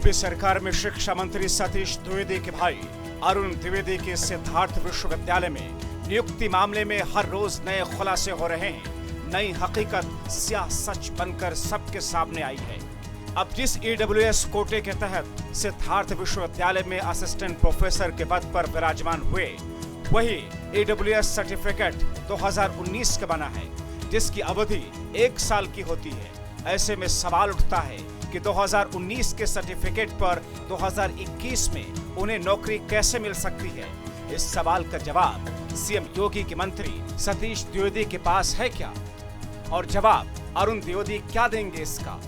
UP सरकार में शिक्षा मंत्री सतीश द्विवेदी के भाई अरुण द्विवेदी के सिद्धार्थ विश्वविद्यालय में नियुक्ति मामले में हर रोज नए खुलासे हो रहे हैं। नई हकीकत स्याह सच बनकर सबके सामने आई है। अब जिस EWS कोटे के तहत सिद्धार्थ विश्वविद्यालय में असिस्टेंट प्रोफेसर के पद पर विराजमान हुए, वही EWS सर्टिफिकेट 2019 का बना है, जिसकी अवधि 1 साल की होती है। ऐसे में सवाल उठता है कि 2019 के सर्टिफिकेट पर 2021 में उन्हें नौकरी कैसे मिल सकती है। इस सवाल का जवाब सीएम योगी के मंत्री सतीश द्विवेदी के पास है क्या, और जवाब अरुण द्विवेदी क्या देंगे इसका।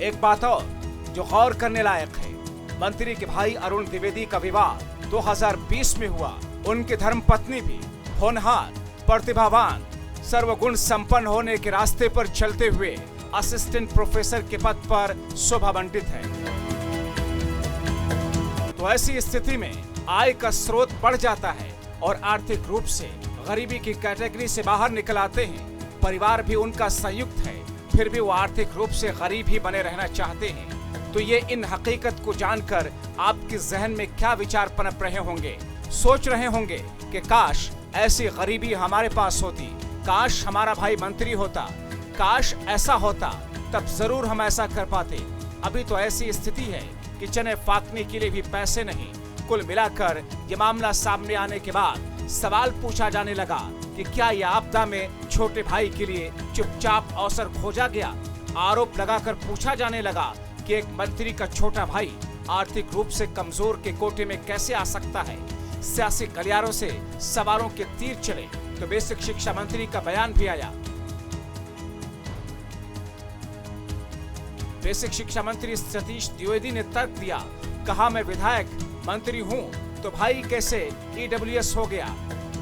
एक बात और जो गौर करने लायक है, मंत्री के भाई अरुण द्विवेदी का विवाह 2020 में हुआ। उनकी धर्मपत्नी भी होनहार, प्रतिभावान, सर्वगुण संपन्न होने के रास्ते पर चलते हुए असिस्टेंट प्रोफेसर के पद पर शोभामंडित है। तो ऐसी स्थिति में आय का स्रोत बढ़ जाता है और आर्थिक रूप से गरीबी की कैटेगरी से बाहर निकल आते हैं। परिवार भी उनका संयुक्त है, फिर भी वो आर्थिक रूप से गरीब ही बने रहना चाहते हैं। तो ये इन हकीकत को जानकर आपके जहन में क्या विचार पनप रहे होंगे। सोच रहे होंगे कि काश ऐसी गरीबी हमारे पास होती, काश हमारा भाई मंत्री होता, काश ऐसा होता, तब जरूर हम ऐसा कर पाते। अभी तो ऐसी स्थिति है कि चने फाकने के लिए भी पैसे नहीं। कुल मिलाकर ये मामला सामने आने के बाद सवाल पूछा जाने लगा कि क्या यह आपदा में छोटे भाई के लिए चुपचाप अवसर खोजा गया। आरोप लगाकर पूछा जाने लगा कि एक मंत्री का छोटा भाई आर्थिक रूप से कमजोर के कोटे में कैसे आ सकता है। सियासी गलियारों से सवालों के तीर चले तो बेसिक शिक्षा मंत्री का बयान भी आया। बेसिक शिक्षा मंत्री सतीश द्विवेदी ने तर्क दिया, कहा मैं विधायक मंत्री हूं तो भाई कैसे EWS हो गया।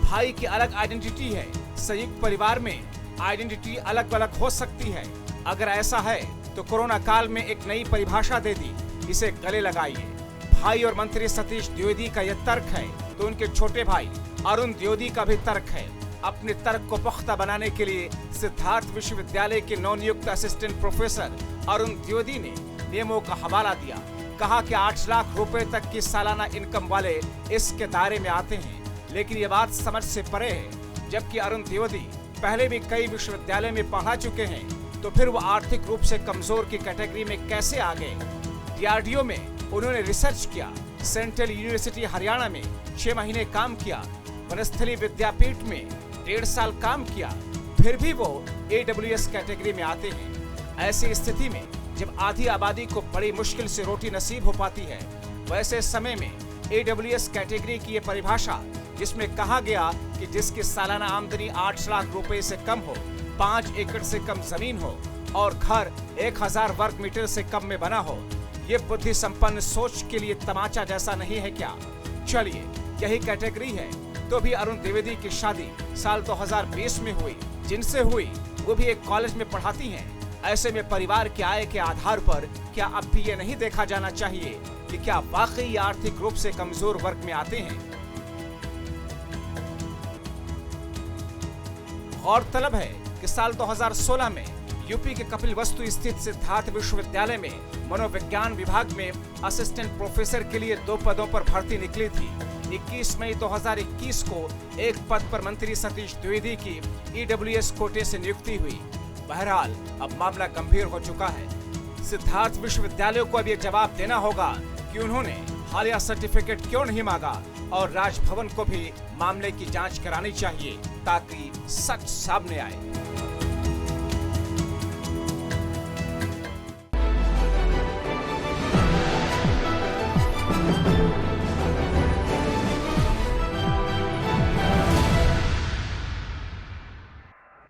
भाई की अलग आइडेंटिटी है, संयुक्त परिवार में आइडेंटिटी अलग अलग हो सकती है। अगर ऐसा है तो कोरोना काल में एक नई परिभाषा दे दी, इसे गले लगाइए। भाई और मंत्री सतीश द्विवेदी का यह तर्क है तो उनके छोटे भाई अरुण द्विवेदी का भी तर्क है। अपने तर्क को पुख्ता बनाने के लिए सिद्धार्थ विश्वविद्यालय के नवनियुक्त असिस्टेंट प्रोफेसर अरुण द्विवेदी ने नियमों का हवाला दिया। कहा कि 8 लाख रुपए तक की सालाना इनकम वाले इसके दायरे में आते हैं, लेकिन ये बात समझ से परे है। जबकि अरुण द्विवेदी पहले भी कई विश्वविद्यालय में पढ़ा चुके हैं, तो फिर वो आर्थिक रूप से कमजोर की कैटेगरी में कैसे आ गए। DRDO में उन्होंने रिसर्च किया, सेंट्रल यूनिवर्सिटी हरियाणा में 6 महीने काम किया, वनस्थली विद्यापीठ में 1.5 साल काम किया, फिर भी वो EWS कैटेगरी में आते हैं। ऐसी स्थिति में जब आधी आबादी को बड़ी मुश्किल से रोटी नसीब हो पाती है, वैसे समय में EWS कैटेगरी की ये परिभाषा, जिसमें कहा गया कि जिसकी सालाना आमदनी 8 लाख रुपए से कम हो, 5 एकड़ से कम जमीन हो और घर 1000 वर्ग मीटर से कम में बना हो, ये बुद्धि संपन्न सोच के लिए तमाचा जैसा नहीं है क्या। चलिए, यही कैटेगरी है तो भी अरुण द्विवेदी की शादी साल 2020 में हुई, जिनसे हुई वो भी एक कॉलेज में पढ़ाती हैं। ऐसे में परिवार के आय के आधार पर क्या अब भी ये नहीं देखा जाना चाहिए कि क्या वाकई आर्थिक रूप से कमजोर वर्ग में आते हैं। गौरतलब है कि साल 2016 में यूपी के कपिलवस्तु स्थित सिद्धार्थ विश्वविद्यालय में मनोविज्ञान विभाग में असिस्टेंट प्रोफेसर के लिए 2 पदों पर भर्ती निकली थी। 21 मई 2021 को एक पद पर मंत्री सतीश द्विवेदी की EWS कोटे से नियुक्ति हुई। बहरहाल अब मामला गंभीर हो चुका है। सिद्धार्थ विश्वविद्यालय को अब ये जवाब देना होगा कि उन्होंने हालिया सर्टिफिकेट क्यों नहीं मांगा, और राजभवन को भी मामले की जांच करानी चाहिए ताकि सच सामने आए।